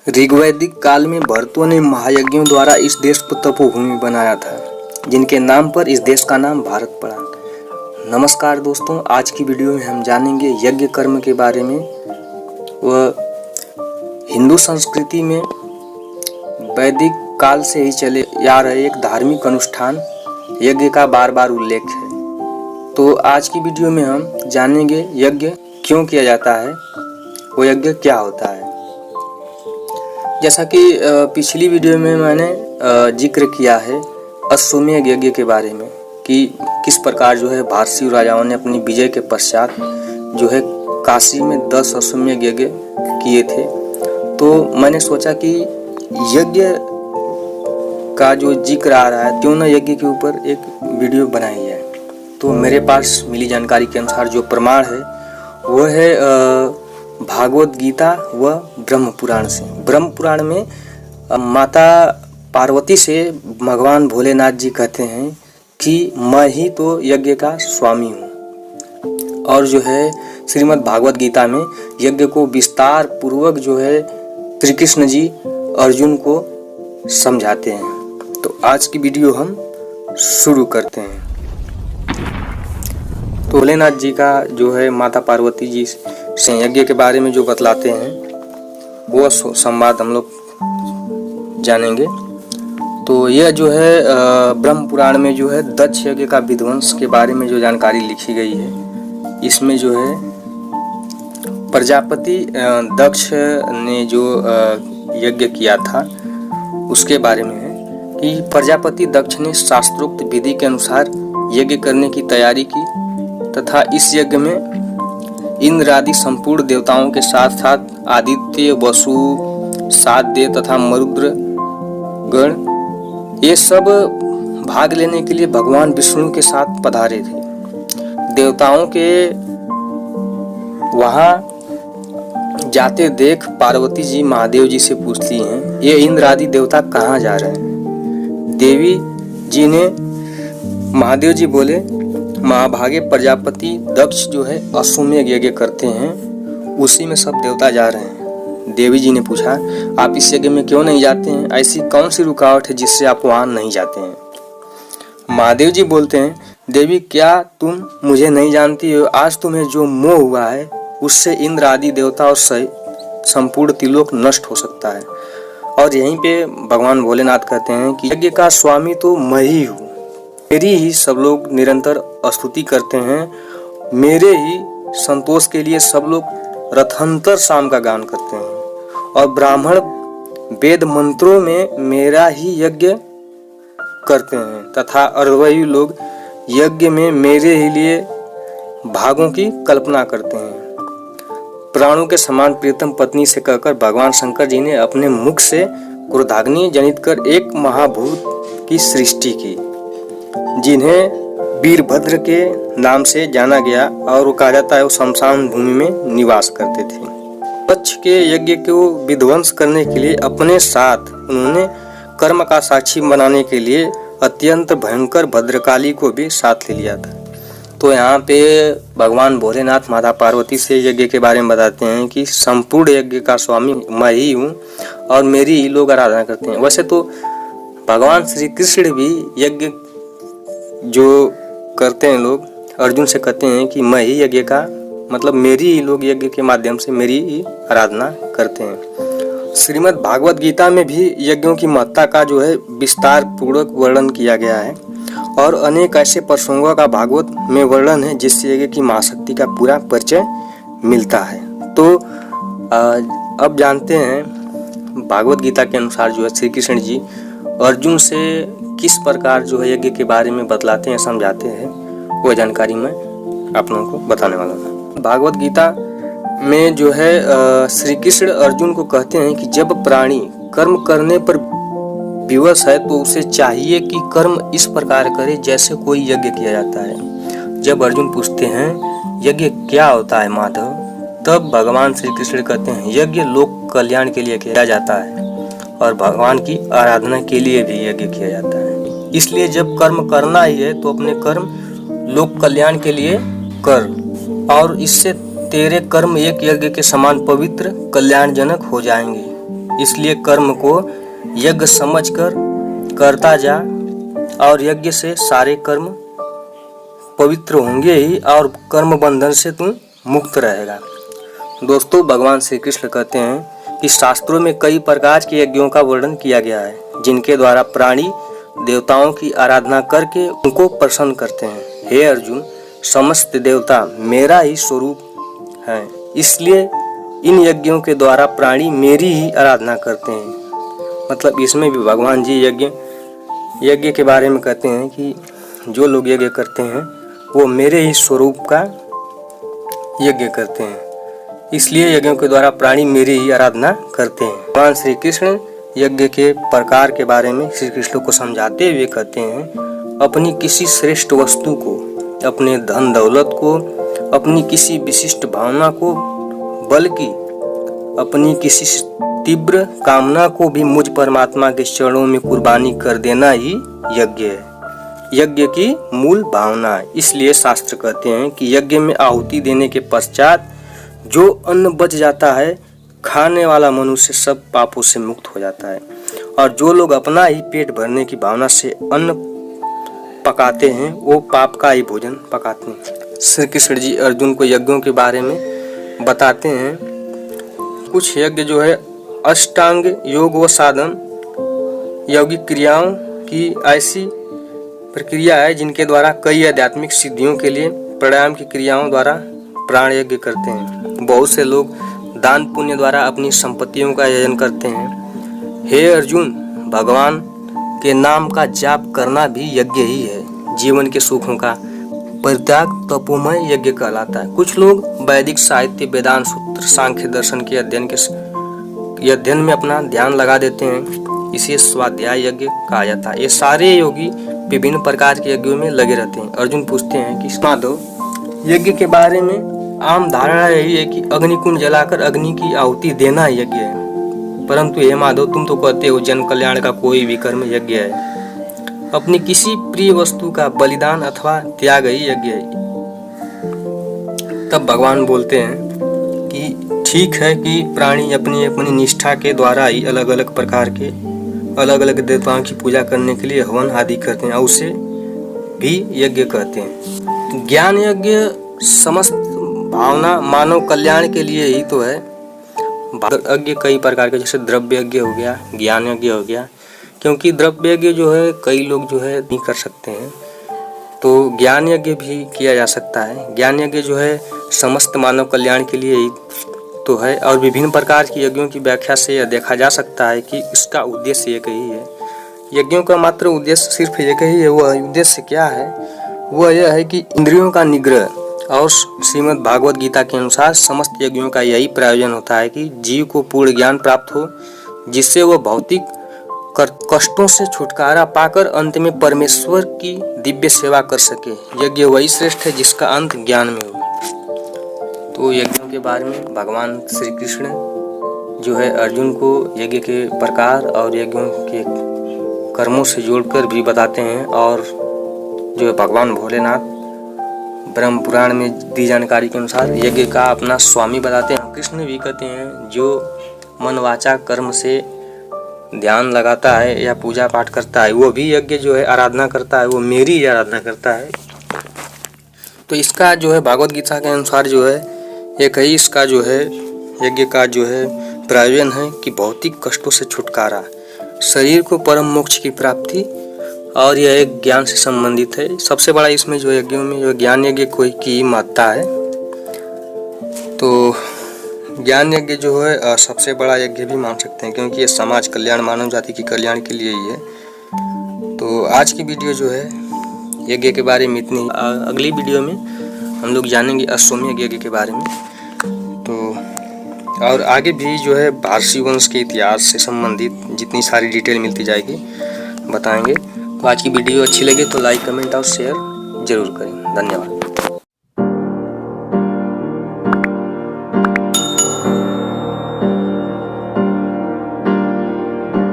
ऋग्वैदिक काल में भरतों ने महायज्ञों द्वारा इस देश को तपोभूमि बनाया था, जिनके नाम पर इस देश का नाम भारत पड़ा। नमस्कार दोस्तों, आज की वीडियो में हम जानेंगे यज्ञ कर्म के बारे में। वह हिंदू संस्कृति में वैदिक काल से ही चले आ रहे एक धार्मिक अनुष्ठान यज्ञ का बार बार उल्लेख है। तो आज की वीडियो में हम जानेंगे यज्ञ क्यों किया जाता है, वो यज्ञ क्या होता है। जैसा कि पिछली वीडियो में मैंने जिक्र किया है अश्वमेध यज्ञ के बारे में कि किस प्रकार जो है भारतीय राजाओं ने अपनी विजय के पश्चात जो है काशी में 10 अश्वमेध यज्ञ किए थे। तो मैंने सोचा कि यज्ञ का जो जिक्र आ रहा है क्यों ना यज्ञ के ऊपर एक वीडियो बनाई जाए। तो मेरे पास मिली जानकारी के अनुसार जो प्रमाण है वो है भागवत गीता व ब्रह्म पुराण से। ब्रह्म पुराण में माता पार्वती से भगवान भोलेनाथ जी कहते हैं कि मैं ही तो यज्ञ का स्वामी हूँ। और जो है श्रीमद् भागवत गीता में यज्ञ को विस्तार पूर्वक जो है श्री कृष्ण जी अर्जुन को समझाते हैं। तो आज की वीडियो हम शुरू करते हैं। तो भोलेनाथ जी का जो है माता पार्वती जी से यज्ञ के बारे में जो बतलाते हैं वो संवाद हम लोग जानेंगे। तो यह जो है ब्रह्म पुराण में जो है दक्ष यज्ञ का विध्वंस के बारे में जो जानकारी लिखी गई है, इसमें जो है प्रजापति दक्ष ने जो यज्ञ किया था उसके बारे में है कि प्रजापति दक्ष ने शास्त्रोक्त विधि के अनुसार यज्ञ करने की तैयारी की तथा इस यज्ञ में इंद्र आदि संपूर्ण देवताओं के साथ साथ आदित्य, वसु, साध्य तथा मरुद्र गण ये सब भाग लेने के लिए भगवान विष्णु के साथ पधारे थे। देवताओं के वहां जाते देख पार्वती जी महादेव जी से पूछती हैं, ये इंद्र आदि देवता कहाँ जा रहे हैं। देवी जी ने महादेव जी बोले, महाभागे प्रजापति दक्ष जो है अश्वमेध यज्ञ करते हैं, उसी में सब देवता जा रहे हैं। देवी जी ने पूछा, आप इस यज्ञ में क्यों नहीं जाते हैं? ऐसी कौन सी रुकावट है जिससे आप वहां नहीं जाते हैं? महादेव जी बोलते हैं, देवी क्या तुम मुझे नहीं जानती हो? आज तुम्हें जो मोह हुआ है उससे इंद्र आदि देवता और संपूर्ण त्रिलोक नष्ट हो सकता है। और यहीं पे भगवान भोलेनाथ कहते हैं कि यज्ञ का स्वामी तो मैं ही हूँ, मेरी ही सब लोग निरंतर स्तुति करते हैं, मेरे ही संतोष के लिए सब लोग रथंतर शाम का गान करते हैं और ब्राह्मण वेद मंत्रों में मेरा ही यज्ञ करते हैं तथा अरवई लोग यज्ञ में मेरे ही लिए भागों की कल्पना करते हैं। प्राणों के समान प्रियतम पत्नी से कहकर भगवान शंकर जी ने अपने मुख से क्रोधाग्नि जनित कर एक महाभूत की सृष्टि की, जिन्हें वीरभद्र के नाम से जाना गया और वो कहा जाता है वो शमशान भूमि में निवास करते थे। दक्ष के यज्ञ को विध्वंस करने के लिए अपने साथ उन्होंने कर्म का साक्षी बनाने के लिए अत्यंत भयंकर भद्रकाली को भी साथ ले लिया था। तो यहाँ पे भगवान भोलेनाथ माता पार्वती से यज्ञ के बारे में बताते हैं कि संपूर्ण यज्ञ का स्वामी मैं ही हूँ और मेरी ही लोग आराधना करते हैं। वैसे तो भगवान श्री कृष्ण भी यज्ञ जो करते हैं लोग अर्जुन से कहते हैं कि मैं ही यज्ञ का मतलब मेरी ही लोग यज्ञ के माध्यम से मेरी ही आराधना करते हैं। श्रीमद् भागवत गीता में भी यज्ञों की महत्ता का जो है विस्तार पूर्वक वर्णन किया गया है और अनेक ऐसे प्रसंगों का भागवत में वर्णन है जिससे यज्ञ की महाशक्ति का पूरा परिचय मिलता है। तो अब जानते हैं भागवत गीता के अनुसार जो है श्री कृष्ण जी अर्जुन से किस प्रकार जो है यज्ञ के बारे में बतलाते हैं, समझाते हैं, वो जानकारी मैं आप लोगों को बताने वाला हूँ। भागवत गीता में जो है श्री कृष्ण अर्जुन को कहते हैं कि जब प्राणी कर्म करने पर विवश है तो उसे चाहिए कि कर्म इस प्रकार करे जैसे कोई यज्ञ किया जाता है। जब अर्जुन पूछते हैं यज्ञ क्या होता है माधव, तब भगवान श्री कृष्ण कहते हैं यज्ञ लोक कल्याण के लिए किया जाता है और भगवान की आराधना के लिए भी यज्ञ किया जाता है। इसलिए जब कर्म करना ही है तो अपने कर्म लोक कल्याण के लिए कर, और इससे तेरे कर्म एक यज्ञ के समान पवित्र कल्याणजनक हो जाएंगे। इसलिए कर्म को यज्ञ समझकर करता जा और यज्ञ से सारे कर्म पवित्र होंगे ही और कर्म बंधन से तू मुक्त रहेगा। दोस्तों, भगवान श्री कृष्ण कहते हैं कि शास्त्रों में कई प्रकार के यज्ञों का वर्णन किया गया है, जिनके द्वारा प्राणी देवताओं की आराधना करके उनको प्रसन्न करते हैं। हे अर्जुन, समस्त देवता मेरा ही स्वरूप है, इसलिए इन यज्ञों के द्वारा प्राणी मेरी ही आराधना करते हैं। मतलब इसमें भी भगवान जी यज्ञ के बारे में कहते हैं कि जो लोग यज्ञ करते हैं वो मेरे ही स्वरूप का यज्ञ करते हैं, इसलिए यज्ञों के द्वारा प्राणी मेरी ही आराधना करते हैं। भगवान श्री कृष्ण यज्ञ के प्रकार के बारे में श्री कृष्ण को समझाते हुए कहते हैं, अपनी किसी श्रेष्ठ वस्तु को, अपने धन दौलत को, अपनी किसी विशिष्ट भावना को, बल्कि अपनी किसी तीव्र कामना को भी मुझ परमात्मा के चरणों में कुर्बानी कर देना ही यज्ञ है, यज्ञ की मूल भावना है। इसलिए शास्त्र कहते हैं कि यज्ञ में आहुति देने के पश्चात जो अन्न बच जाता है, खाने वाला मनुष्य सब पापों से मुक्त हो जाता है। और जो लोग अपना ही पेट भरने की भावना से अन्न पकाते हैं, वो पाप का ही भोजन पकाते हैं। श्री कृष्ण जी अर्जुन को यज्ञों के बारे में बताते हैं। कुछ यज्ञ जो है अष्टांग योग व साधन यौगिक क्रियाओं की ऐसी प्रक्रिया है जिनके द्वारा कई आध्यात्मिक सिद्धियों के लिए प्राणायाम की क्रियाओं द्वारा प्राण यज्ञ करते हैं। बहुत से लोग दान पुण्य द्वारा अपनी संपत्तियों का आयोजन करते हैं। हे अर्जुन, भगवान के नाम का जाप करना भी यज्ञ ही है। जीवन के सुखों का परित्याग तपोमय यज्ञ कहलाता है। कुछ लोग वैदिक साहित्य, वेदांत सूत्र, सांख्य दर्शन के अध्ययन में अपना ध्यान लगा देते हैं। इसे स्वाध्याय यज्ञ कहा जाता है। ये सारे योगी विभिन्न प्रकार के यज्ञों में लगे रहते हैं। अर्जुन पूछते हैं कि माधव, यज्ञ के बारे में आम धारणा यही है कि अग्निकुंड जलाकर अग्नि की आहुति देना यज्ञ है, परंतु हे माधव, तुम तो कहते हो जन कल्याण का कोई भी कर्म यज्ञ है। अपनी किसी प्रिय वस्तु का बलिदान अथवा त्याग ही यज्ञ है। तब भगवान बोलते हैं कि ठीक है कि प्राणी अपनी अपनी निष्ठा के द्वारा ही अलग अलग प्रकार के अलग अलग देवताओं की पूजा करने के लिए हवन आदि करते हैं, और उसे भी यज्ञ कहते हैं। ज्ञान यज्ञ समस्त भावना मानव कल्याण के लिए ही तो है। यज्ञ कई प्रकार के, जैसे द्रव्य यज्ञ हो गया, ज्ञान यज्ञ हो गया। क्योंकि द्रव्य यज्ञ जो है कई लोग जो है नहीं कर सकते हैं, तो ज्ञान यज्ञ भी किया जा सकता है। ज्ञान यज्ञ जो है समस्त मानव कल्याण के लिए ही तो है। और विभिन्न प्रकार की यज्ञों की व्याख्या से यह देखा जा सकता है कि इसका उद्देश्य एक ही है। यज्ञों का मात्र उद्देश्य सिर्फ एक ही है। वह उद्देश्य क्या है? वह यह है कि इंद्रियों का निग्रह। और श्रीमद् भागवत गीता के अनुसार समस्त यज्ञों का यही प्रयोजन होता है कि जीव को पूर्ण ज्ञान प्राप्त हो, जिससे वह भौतिक कष्टों से छुटकारा पाकर अंत में परमेश्वर की दिव्य सेवा कर सके। यज्ञ वही श्रेष्ठ है जिसका अंत ज्ञान में हो। तो यज्ञों के बारे में भगवान श्री कृष्ण जो है अर्जुन को यज्ञ के प्रकार और यज्ञों के कर्मों से जोड़कर भी बताते हैं। और जो है भगवान भोलेनाथ ब्रह्म पुराण में दी जानकारी के अनुसार यज्ञ का अपना स्वामी बताते हैं। कृष्ण भी कहते हैं जो मन वाचा कर्म से ध्यान लगाता है या पूजा पाठ करता है, वो भी यज्ञ जो है आराधना करता है, वो मेरी आराधना करता है। तो इसका जो है भागवत गीता के अनुसार जो है एक ही इसका जो है यज्ञ का जो है प्रयोजन है कि भौतिक कष्टों से छुटकारा, शरीर को परम मोक्ष की प्राप्ति, और यह एक ज्ञान से संबंधित है। सबसे बड़ा इसमें जो यज्ञों में जो ज्ञान यज्ञ की महत्ता है। तो ज्ञान यज्ञ जो है सबसे बड़ा यज्ञ भी मान सकते हैं, क्योंकि ये समाज कल्याण, मानव जाति की कल्याण के लिए ही है। तो आज की वीडियो जो है यज्ञ के बारे में इतनी। अगली वीडियो में हम लोग जानेंगे अश्वमेध यज्ञ के बारे में। तो और आगे भी जो है पारसी वंश के इतिहास से संबंधित जितनी सारी डिटेल मिलती जाएगी बताएंगे। तो आज की वीडियो अच्छी लगे तो लाइक, कमेंट और शेयर जरूर करें। धन्यवाद।